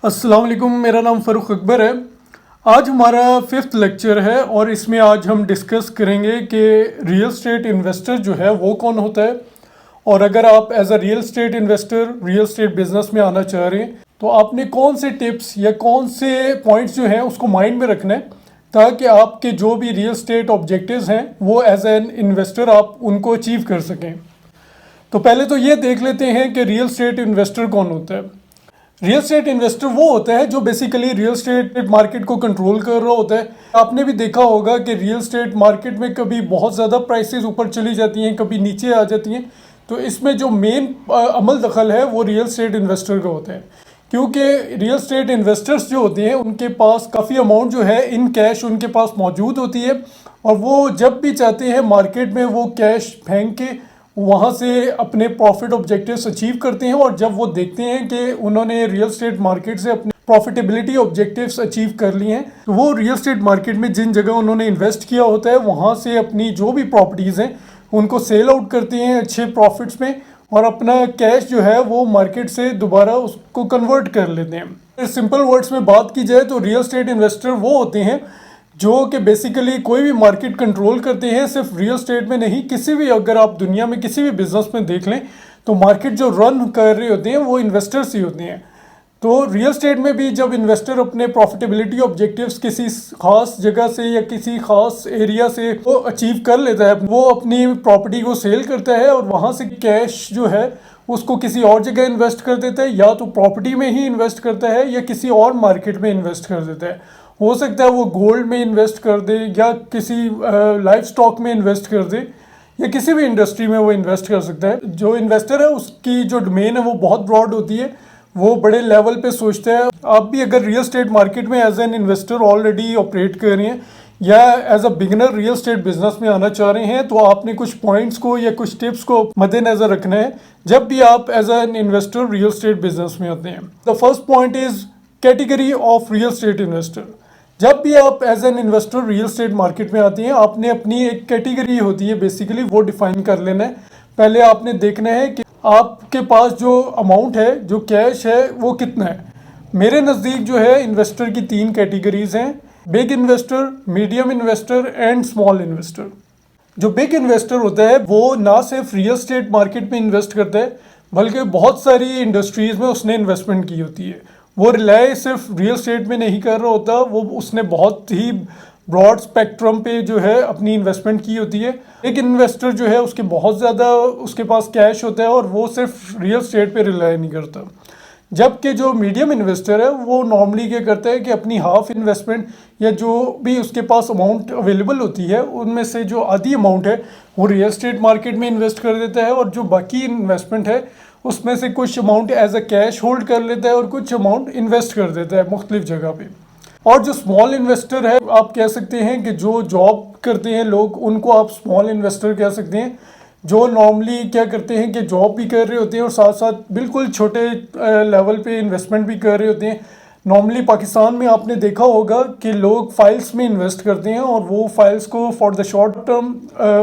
अस्सलाम वालेकुम, मेरा नाम फ़ारूक अकबर है। आज हमारा 5th लेक्चर है और इसमें आज हम डिस्कस करेंगे कि रियल स्टेट इन्वेस्टर जो है वो कौन होता है, और अगर आप as a real estate investor real estate business में आना चाह रहे हैं तो आपने कौन से टिप्स या कौन से पॉइंट्स जो हैं उसको माइंड में रखना है ताकि आपके जो भी रियल स्टेट ऑब्जेक्टिव्स हैं वो एज एन इन्वेस्टर आप उनको अचीव कर सकें। तो पहले तो ये देख लेते हैं कि रियल स्टेट इन्वेस्टर कौन होता है। रियल स्टेट इन्वेस्टर वो होता है जो बेसिकली रियल स्टेट मार्केट को कंट्रोल कर रहा होता है। आपने भी देखा होगा कि रियल स्टेट मार्केट में कभी बहुत ज़्यादा प्राइसेस ऊपर चली जाती हैं, कभी नीचे आ जाती हैं। तो इसमें जो मेन अमल दखल है वो रियल स्टेट इन्वेस्टर का होता है, क्योंकि रियल स्टेट इन्वेस्टर्स जो होते हैं उनके पास काफ़ी अमाउंट जो है इन कैश उनके पास मौजूद होती है, और वो जब भी चाहते हैं मार्केट में वो कैश फेंक के वहाँ से अपने प्रॉफिट ऑब्जेक्टिव्स अचीव करते हैं। और जब वो देखते हैं कि उन्होंने रियल स्टेट मार्केट से अपने प्रॉफिटेबिलिटी ऑब्जेक्टिव्स अचीव कर लिए हैं, तो वो रियल स्टेट मार्केट में जिन जगह उन्होंने इन्वेस्ट किया होता है वहाँ से अपनी जो भी प्रॉपर्टीज़ हैं उनको सेल आउट करते हैं अच्छे प्रॉफिट्स में, और अपना कैश जो है वो मार्केट से दोबारा उसको कन्वर्ट कर लेते हैं। सिंपल वर्ड्स में बात की जाए तो रियल स्टेट इन्वेस्टर वो होते हैं जो कि बेसिकली कोई भी मार्केट कंट्रोल करते हैं। सिर्फ रियल स्टेट में नहीं, किसी भी, अगर आप दुनिया में किसी भी बिजनेस में देख लें तो मार्केट जो रन कर रहे होते हैं वो इन्वेस्टर्स ही होते हैं। तो रियल स्टेट में भी जब इन्वेस्टर अपने प्रॉफिटेबिलिटी ऑब्जेक्टिव्स किसी खास जगह से या किसी खास एरिया से वो अचीव कर लेता है, वो अपनी प्रॉपर्टी को सेल करता है और वहाँ से कैश जो है उसको किसी और जगह इन्वेस्ट कर देता है, या तो प्रॉपर्टी में ही इन्वेस्ट करता है या किसी और मार्केट में इन्वेस्ट कर देता है। हो सकता है वो गोल्ड में इन्वेस्ट कर दे या किसी लाइफ स्टॉक में इन्वेस्ट कर दे या किसी भी इंडस्ट्री में वो इन्वेस्ट कर सकता है। जो इन्वेस्टर है उसकी जो डोमेन है वो बहुत ब्रॉड होती है, वो बड़े लेवल पे सोचता है। आप भी अगर रियल स्टेट मार्केट में as an investor already operate कर रहे हैं या as a beginner real estate business में आना चाह रहे हैं तो आपने कुछ पॉइंट्स को या कुछ टिप्स को मद्देनजर रखना है जब भी आप as an investor real estate business में आते हैं। The first point is category of real estate investor. जब भी आप as an investor real estate market में आते हैं आपने अपनी एक कैटेगरी होती है बेसिकली वो डिफाइन कर लेना है। पहले आपने देखना है कि आपके पास जो अमाउंट है, जो कैश है, वो कितना है। मेरे नज़दीक जो है इन्वेस्टर की 3 कैटेगरीज हैं, big investor, medium investor and small investor. जो बिग इन्वेस्टर होता है वो ना सिर्फ रियल स्टेट मार्केट में इन्वेस्ट करता है बल्कि बहुत सारी इंडस्ट्रीज़ में उसने इन्वेस्टमेंट की होती है। वो रिलाय सिर्फ रियल स्टेट में नहीं कर रहा होता, वो उसने बहुत ही ब्रॉड स्पेक्ट्रम पे जो है अपनी इन्वेस्टमेंट की होती है। एक इन्वेस्टर जो है उसके बहुत ज़्यादा उसके पास कैश होता है और वो सिर्फ रियल स्टेट पे रिलाय नहीं करता। जबकि जो मीडियम इन्वेस्टर है वो नॉर्मली क्या करता है कि अपनी हाफ इन्वेस्टमेंट या जो भी उसके पास अमाउंट अवेलेबल होती है उनमें से जो आधी अमाउंट है वो रियल स्टेट मार्केट में इन्वेस्ट कर देता है, और जो बाकी इन्वेस्टमेंट है उसमें से कुछ amount as a cash hold कर लेता है और कुछ अमाउंट इन्वेस्ट कर देता है मुख्तलिफ जगह पे। और जो स्मॉल इन्वेस्टर है आप कह सकते हैं कि जो जॉब करते हैं लोग उनको आप स्मॉल इन्वेस्टर कह सकते हैं, जो नॉर्मली क्या करते हैं कि जॉब भी कर रहे होते हैं और साथ साथ बिल्कुल छोटे लेवल पे इन्वेस्टमेंट भी कर रहे होते हैं। नॉर्मली पाकिस्तान में आपने देखा होगा कि लोग फाइल्स में इन्वेस्ट करते हैं और वो फाइल्स को for the short term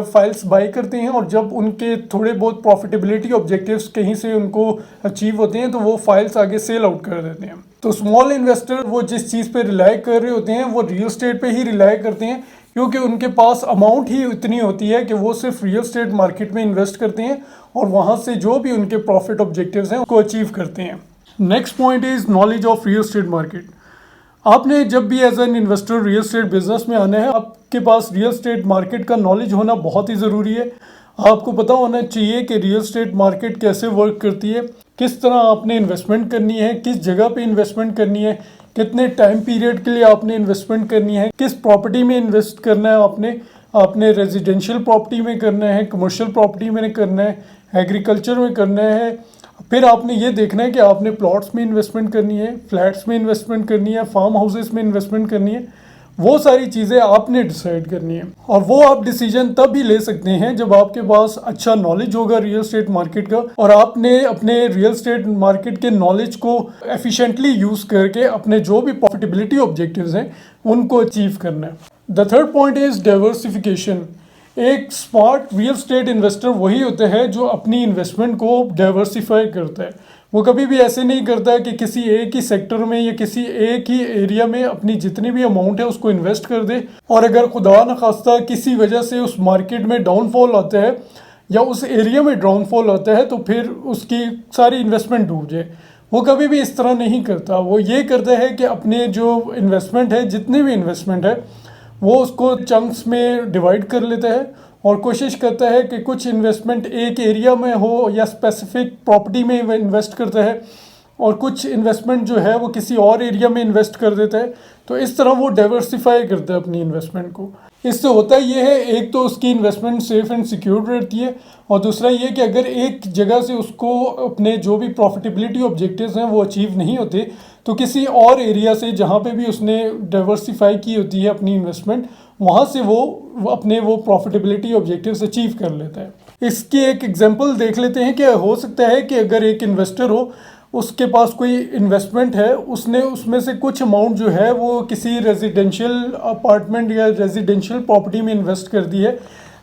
files by करते हैं, और जब उनके थोड़े बहुत प्रॉफिटेबिलिटी ऑब्जेक्टिव्स कहीं से उनको अचीव होते हैं तो वो फाइल्स आगे सेल आउट कर देते हैं। तो स्मॉल इन्वेस्टर वो जिस चीज़ पे रिलाई कर रहे होते हैं वो रियल स्टेट पे ही रिलाई करते हैं, क्योंकि उनके पास अमाउंट ही इतनी होती है कि वो सिर्फ रियल स्टेट मार्केट में इन्वेस्ट करते हैं और वहाँ से जो भी उनके प्रॉफिट ऑब्जेक्टिव्स हैं उसको अचीव करते हैं। Next point is knowledge of real estate market. आपने जब भी as an investor real estate business में आना है आपके पास रियल स्टेट मार्केट का नॉलेज होना बहुत ही ज़रूरी है। आपको पता होना चाहिए कि रियल स्टेट मार्केट कैसे वर्क करती है, किस तरह आपने इन्वेस्टमेंट करनी है, किस जगह पे इन्वेस्टमेंट करनी है, कितने टाइम पीरियड के लिए आपने इन्वेस्टमेंट करनी है, किस प्रॉपर्टी में इन्वेस्ट करना है, आपने रेजिडेंशियल प्रॉपर्टी में करना है, कमर्शियल प्रॉपर्टी में करना है, एग्रीकल्चर में करना है। फिर आपने ये देखना है कि आपने प्लॉट्स में इन्वेस्टमेंट करनी है, फ्लैट्स में इन्वेस्टमेंट करनी है, फार्म हाउसेस में इन्वेस्टमेंट करनी है। वो सारी चीज़ें आपने डिसाइड करनी है, और वो आप डिसीजन तब ही ले सकते हैं जब आपके पास अच्छा नॉलेज होगा रियल स्टेट मार्केट का, और आपने अपने रियल स्टेट मार्केट के नॉलेज को एफिशिएंटली यूज़ करके अपने जो भी प्रॉफिटेबिलिटी ऑब्जेक्टिव्स हैं उनको अचीव करना है। The third point is diversification. एक स्मार्ट रियल स्टेट इन्वेस्टर वही होता है जो अपनी इन्वेस्टमेंट को डाइवर्सिफाई करता है, वो कभी भी ऐसे नहीं करता कि किसी एक ही सेक्टर में या किसी एक ही एरिया में अपनी जितनी भी अमाउंट है उसको इन्वेस्ट कर दे, और अगर खुदा न खास्ता किसी वजह से उस मार्केट में डाउनफॉल आता है या उस एरिया में डाउनफॉल आता है तो फिर उसकी सारी इन्वेस्टमेंट डूब जाए। वो कभी भी इस तरह नहीं करता। वो ये करता है कि अपने जो इन्वेस्टमेंट है, जितने भी इन्वेस्टमेंट है, वो उसको चंक्स में डिवाइड कर लेता है और कोशिश करता है कि कुछ इन्वेस्टमेंट एक एरिया में हो या स्पेसिफिक प्रॉपर्टी में इन्वेस्ट करता है, और कुछ इन्वेस्टमेंट जो है वो किसी और एरिया में इन्वेस्ट कर देता है। तो इस तरह वो डाइवर्सिफाई करता है अपनी इन्वेस्टमेंट को। इससे होता ये है, एक तो उसकी इन्वेस्टमेंट सेफ एंड सिक्योर रहती है, और दूसरा ये कि अगर एक जगह से उसको अपने जो भी प्रॉफिटेबिलिटी ऑब्जेक्टिव्स हैं वो अचीव नहीं होते, तो किसी और एरिया से जहाँ पे भी उसने डाइवर्सिफाई की होती है अपनी इन्वेस्टमेंट, वहाँ से वो अपने वो प्रॉफिटेबिलिटी ऑब्जेक्टिव्स अचीव कर लेता है। इसकी एक एग्जांपल देख लेते हैं कि हो सकता है कि अगर एक इन्वेस्टर हो, उसके पास कोई इन्वेस्टमेंट है, उसने उसमें से कुछ अमाउंट जो है वो किसी रेजिडेंशियल अपार्टमेंट या रेजिडेंशियल प्रॉपर्टी में इन्वेस्ट कर दी है।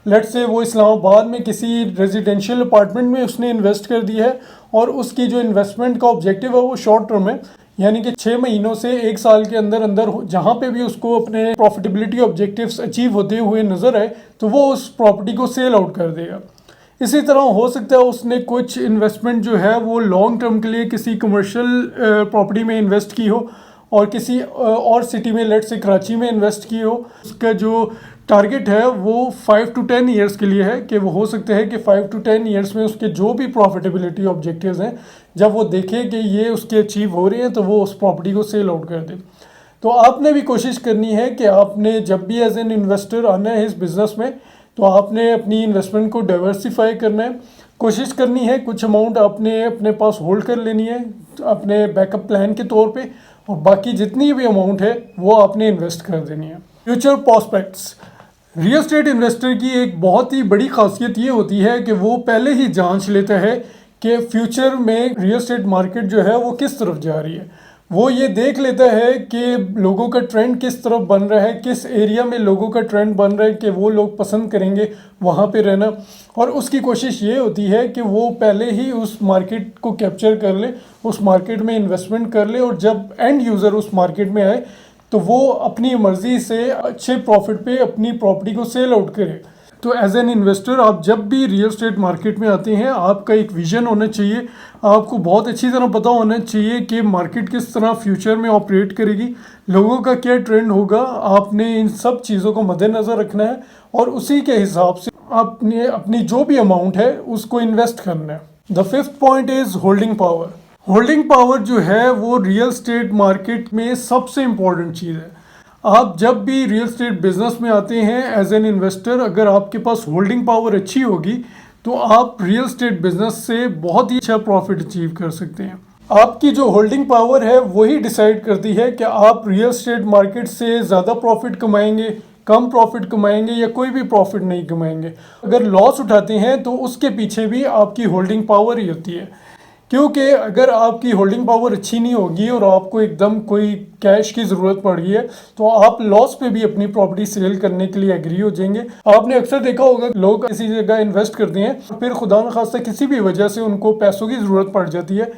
लेट से वो इस्लामाबाद में किसी रेजिडेंशियल अपार्टमेंट में उसने इन्वेस्ट कर दी है, और उसकी जो इन्वेस्टमेंट का ऑब्जेक्टिव है वो शॉर्ट टर्म है, यानी कि 6 महीनों से 1 साल के अंदर अंदर जहाँ पे भी उसको अपने प्रॉफिटेबिलिटी ऑब्जेक्टिव्स अचीव होते हुए नज़र आए तो वो उस प्रॉपर्टी को सेल आउट कर देगा। इसी तरह हो सकता है उसने कुछ इन्वेस्टमेंट जो है वो लॉन्ग टर्म के लिए किसी कमर्शियल प्रॉपर्टी में इन्वेस्ट की हो, और किसी और सिटी में, लेट से कराची में इन्वेस्ट की हो। उसका जो टारगेट है वो 5 to 10 ईयर्स के लिए है, कि वो हो सकता है कि 5 to 10 ईयर्स में उसके जो भी प्रॉफिटेबिलिटी ऑब्जेक्टिव्स हैं, जब वो देखे कि ये उसके अचीव हो रहे हैं तो वो उस प्रॉपर्टी को सेल आउट कर दे। तो आपने भी कोशिश करनी है कि आपने जब भी एज एन इन्वेस्टर आना है इस बिज़नेस में, तो आपने अपनी इन्वेस्टमेंट को डाइवर्सिफाई करना है। कोशिश करनी है कुछ अमाउंट आपने अपने पास होल्ड कर लेनी है अपने बैकअप प्लान के तौर पे, और बाकी जितनी भी अमाउंट है वो आपने इन्वेस्ट कर देनी है। Future prospects. Real estate investor की एक बहुत ही बड़ी खासियत ये होती है कि वो पहले ही जांच लेता है कि फ्यूचर में रियल एस्टेट मार्केट जो है वो किस तरफ जा रही है। वो ये देख लेता है कि लोगों का ट्रेंड किस तरफ बन रहा है, किस एरिया में लोगों का ट्रेंड बन रहा है कि वो लोग पसंद करेंगे वहाँ पे रहना, और उसकी कोशिश ये होती है कि वो पहले ही उस मार्केट को कैप्चर कर ले, उस मार्केट में इन्वेस्टमेंट कर ले, और जब एंड यूज़र उस मार्केट में आए तो वो अपनी मर्ज़ी से अच्छे प्रॉफिट पे अपनी प्रॉपर्टी को सेल आउट करे। तो एज एन इन्वेस्टर आप जब भी रियल एस्टेट मार्केट में आते हैं, आपका एक विज़न होना चाहिए। आपको बहुत अच्छी तरह पता होना चाहिए कि मार्केट किस तरह फ्यूचर में ऑपरेट करेगी, लोगों का क्या ट्रेंड होगा। आपने इन सब चीज़ों को मद्देनज़र रखना है, और उसी के हिसाब से आपने अपनी जो भी अमाउंट है उसको इन्वेस्ट करना है। The fifth point is holding power. Holding power जो है वो रियल एस्टेट मार्केट में सबसे इम्पॉर्टेंट चीज़ है। आप जब भी रियल एस्टेट बिजनेस में आते हैं एज एन इन्वेस्टर, अगर आपके पास होल्डिंग पावर अच्छी होगी तो आप रियल एस्टेट बिजनेस से बहुत ही अच्छा प्रॉफिट अचीव कर सकते हैं। आपकी जो होल्डिंग पावर है वही डिसाइड करती है कि आप रियल एस्टेट मार्केट से ज़्यादा प्रॉफिट कमाएंगे, कम प्रॉफिट कमाएंगे, या कोई भी प्रॉफिट नहीं कमाएंगे। अगर लॉस उठाते हैं तो उसके पीछे भी आपकी होल्डिंग पावर ही होती है, क्योंकि अगर आपकी होल्डिंग पावर अच्छी नहीं होगी और आपको एकदम कोई कैश की ज़रूरत पड़ गई है तो आप लॉस पे भी अपनी प्रॉपर्टी सेल करने के लिए एग्री हो जाएंगे। आपने अक्सर देखा होगा लोग किसी जगह इन्वेस्ट करते हैं, फिर खुदा न खास्ता किसी भी वजह से उनको पैसों की ज़रूरत पड़ जाती है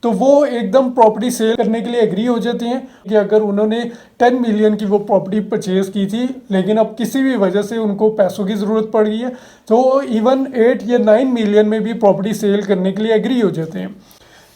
तो वो एकदम प्रॉपर्टी सेल करने के लिए एग्री हो जाते हैं कि अगर उन्होंने 10 मिलियन की वो प्रॉपर्टी परचेज की थी लेकिन अब किसी भी वजह से उनको पैसों की ज़रूरत पड़ गई है तो इवन 8 या 9 मिलियन में भी प्रॉपर्टी सेल करने के लिए एग्री हो जाते हैं।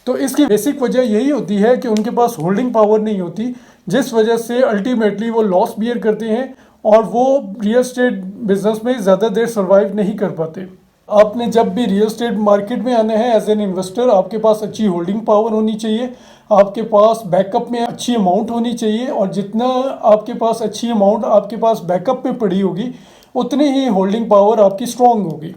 तो इसकी बेसिक वजह यही होती है कि उनके पास होल्डिंग पावर नहीं होती, जिस वजह से अल्टीमेटली वो लॉस बियर करते हैं और वो रियल एस्टेट बिजनेस में ज़्यादा देर सर्वाइव नहीं कर पाते। आपने जब भी रियल एस्टेट मार्केट में आना है एज एन इन्वेस्टर, आपके पास अच्छी होल्डिंग पावर होनी चाहिए, आपके पास बैकअप में अच्छी अमाउंट होनी चाहिए, और जितना आपके पास अच्छी अमाउंट आपके पास बैकअप में पड़ी होगी उतनी ही होल्डिंग पावर आपकी स्ट्रॉन्ग होगी।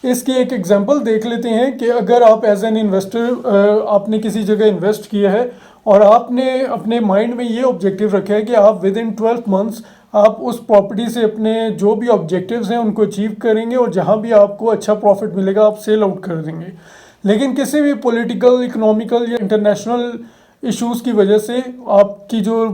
इसकी एक एग्जांपल देख लेते हैं कि अगर आप एज एन इन्वेस्टर आपने किसी जगह इन्वेस्ट किया है और आपने अपने माइंड में ये ऑब्जेक्टिव रखा है कि आप विद इन 12 मंथ्स आप उस प्रॉपर्टी से अपने जो भी ऑब्जेक्टिव्स हैं उनको अचीव करेंगे और जहाँ भी आपको अच्छा प्रॉफिट मिलेगा आप सेल आउट कर देंगे, लेकिन किसी भी पॉलिटिकल, इकोनॉमिकल या इंटरनेशनल इश्यूज़ की वजह से आपकी जो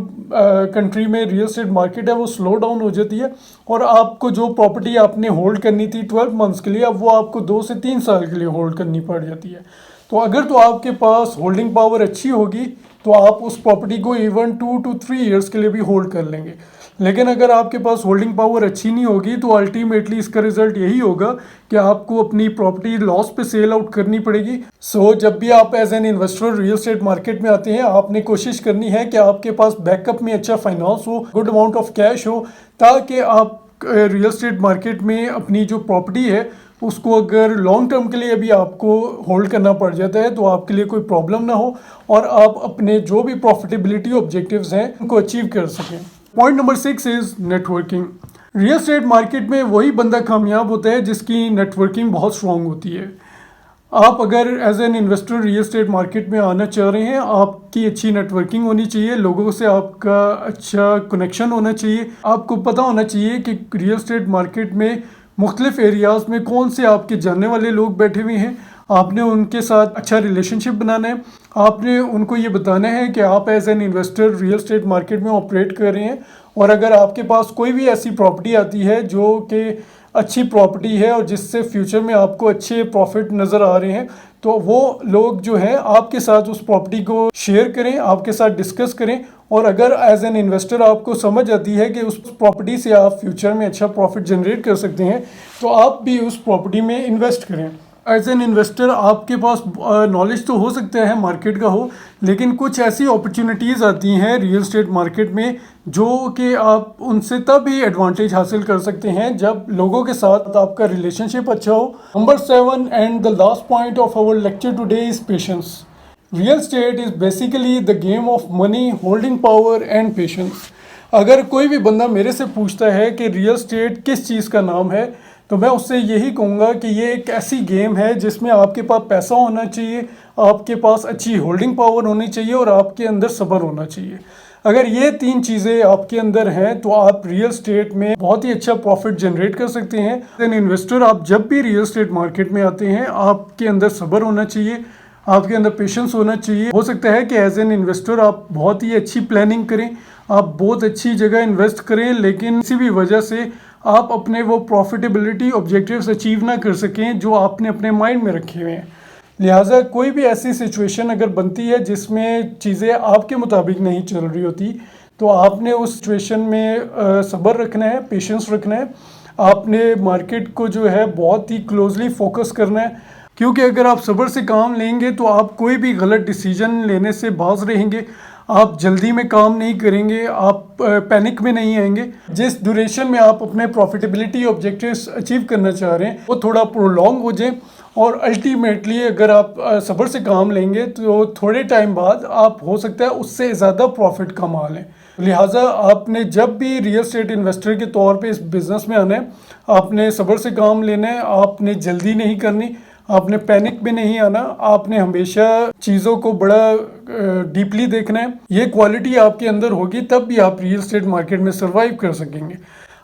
कंट्री में रियल एस्टेट मार्केट है वो स्लो डाउन हो जाती है और आपको जो प्रॉपर्टी आपने होल्ड करनी थी 12 मंथ्स के लिए अब वो आपको 2 से 3 साल के लिए होल्ड करनी पड़ जाती है। तो अगर तो आपके पास होल्डिंग पावर अच्छी होगी तो आप उस प्रॉपर्टी को इवन 2 to 3 ईयर्स के लिए भी होल्ड कर लेंगे। लेकिन अगर आपके पास होल्डिंग पावर अच्छी नहीं होगी तो अल्टीमेटली इसका रिजल्ट यही होगा कि आपको अपनी प्रॉपर्टी लॉस पे सेल आउट करनी पड़ेगी। सो जब भी आप as an investor real estate market में आते हैं, आपने कोशिश करनी है कि आपके पास बैकअप में अच्छा फाइनेंस हो, गुड अमाउंट ऑफ कैश हो, ताकि आप रियल एस्टेट मार्केट में अपनी जो प्रॉपर्टी है उसको अगर लॉन्ग टर्म के लिए भी आपको होल्ड करना पड़ जाता है तो आपके लिए कोई प्रॉब्लम ना हो और आप अपने जो भी प्रॉफिटेबिलिटी ऑब्जेक्टिव्स हैं उनको अचीव कर सकें। Point number 6 is networking. Real estate market में वही बंदा कामयाब होता है जिसकी नेटवर्किंग बहुत स्ट्रांग होती है। आप अगर as an investor real estate market में आना चाह रहे हैं, आपकी अच्छी नेटवर्किंग होनी चाहिए, लोगों से आपका अच्छा कनेक्शन होना चाहिए, आपको पता होना चाहिए कि रियल एस्टेट मार्केट में मुख्तलिफ एरियाज़ में कौन से आपके जानने वाले लोग बैठे हुए हैं। आपने उनके साथ अच्छा रिलेशनशिप बनाना है। आपने उनको ये बताना है कि आप as an investor real estate market में ऑपरेट कर रहे हैं और अगर आपके पास कोई भी ऐसी प्रॉपर्टी आती है जो कि अच्छी प्रॉपर्टी है और जिससे फ्यूचर में आपको अच्छे प्रॉफिट नज़र आ रहे हैं, तो वो लोग जो हैं आपके साथ उस प्रॉपर्टी को शेयर करें, आपके साथ डिस्कस करें। और अगर एज एन इन्वेस्टर आपको समझ आती है कि उस प्रॉपर्टी से आप फ्यूचर में अच्छा प्रॉफिट जनरेट कर सकते हैं तो आप भी उस प्रॉपर्टी में इन्वेस्ट करें। एज एन इन्वेस्टर आपके पास नॉलेज तो हो सकता है मार्केट का हो, लेकिन कुछ ऐसी अपॉर्चुनिटीज़ आती हैं रियल एस्टेट मार्केट में जो कि आप उनसे तब ही एडवांटेज हासिल कर सकते हैं जब लोगों के साथ आपका रिलेशनशिप अच्छा हो। Number 7 and the last point of our lecture today is patience. Real estate is basically the game of money, holding power and patience. अगर कोई भी बंदा मेरे से पूछता है कि रियल एस्टेट किस चीज़ का नाम है, तो मैं उससे यही कहूँगा कि ये एक ऐसी गेम है जिसमें आपके पास पैसा होना चाहिए, आपके पास अच्छी होल्डिंग पावर होनी चाहिए और आपके अंदर सब्र होना चाहिए। अगर ये 3 चीज़ें आपके अंदर हैं तो आप रियल एस्टेट में बहुत ही अच्छा प्रॉफिट जनरेट कर सकते हैं। एन इन्वेस्टर आप जब भी रियल एस्टेट मार्केट में आते हैं, आपके अंदर सब्र होना चाहिए, आपके अंदर पेशेंस होना चाहिए। हो सकता है कि एज एन इन्वेस्टर आप बहुत ही अच्छी प्लानिंग करें, आप बहुत अच्छी जगह इन्वेस्ट करें, लेकिन किसी भी वजह से आप अपने वो प्रॉफिटेबिलिटी ऑब्जेक्टिव्स अचीव ना कर सकें जो आपने अपने माइंड में रखे हुए हैं। लिहाजा कोई भी ऐसी सिचुएशन अगर बनती है जिसमें चीज़ें आपके मुताबिक नहीं चल रही होती, तो आपने उस सिचुएशन में सब्र रखना है, पेशेंस रखना है। आपने मार्केट को जो है बहुत ही क्लोजली फोकस करना है, क्योंकि अगर आप सब्र से काम लेंगे तो आप कोई भी गलत डिसीजन लेने से बाज रहेंगे, आप जल्दी में काम नहीं करेंगे, आप पैनिक में नहीं आएंगे। जिस ड्यूरेशन में आप अपने प्रॉफिटेबिलिटी ऑब्जेक्टिव्स अचीव करना चाह रहे हैं वो थोड़ा प्रोलॉन्ग हो जाए और अल्टीमेटली अगर आप सब्र से काम लेंगे तो थोड़े टाइम बाद आप हो सकता है उससे ज़्यादा प्रॉफिट कमा लें। लिहाजा आपने जब भी रियल एस्टेट इन्वेस्टर के तौर पे इस बिज़नेस में आना है, आपने सब्र से काम लेना है, आपने जल्दी नहीं करनी, आपने पैनिक में नहीं आना, आपने हमेशा चीज़ों को बड़ा डीपली देखना है। ये क्वालिटी आपके अंदर होगी तब भी आप रियल एस्टेट मार्केट में सर्वाइव कर सकेंगे।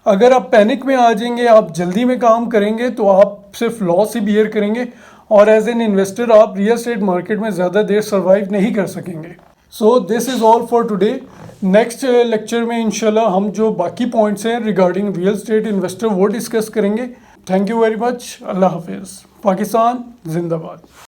अगर आप पैनिक में आ जाएंगे, आप जल्दी में काम करेंगे तो आप सिर्फ लॉस ही बियर करेंगे और एज एन इन्वेस्टर आप रियल एस्टेट मार्केट में ज़्यादा देर सर्वाइव नहीं कर सकेंगे। So this is all for today. Next lecture में इंशाल्लाह हम जो बाकी पॉइंट्स हैं रिगार्डिंग रियल एस्टेट इन्वेस्टर वो डिस्कस करेंगे। Thank you very much. अल्लाह हाफिज़। पाकिस्तान जिंदाबाद।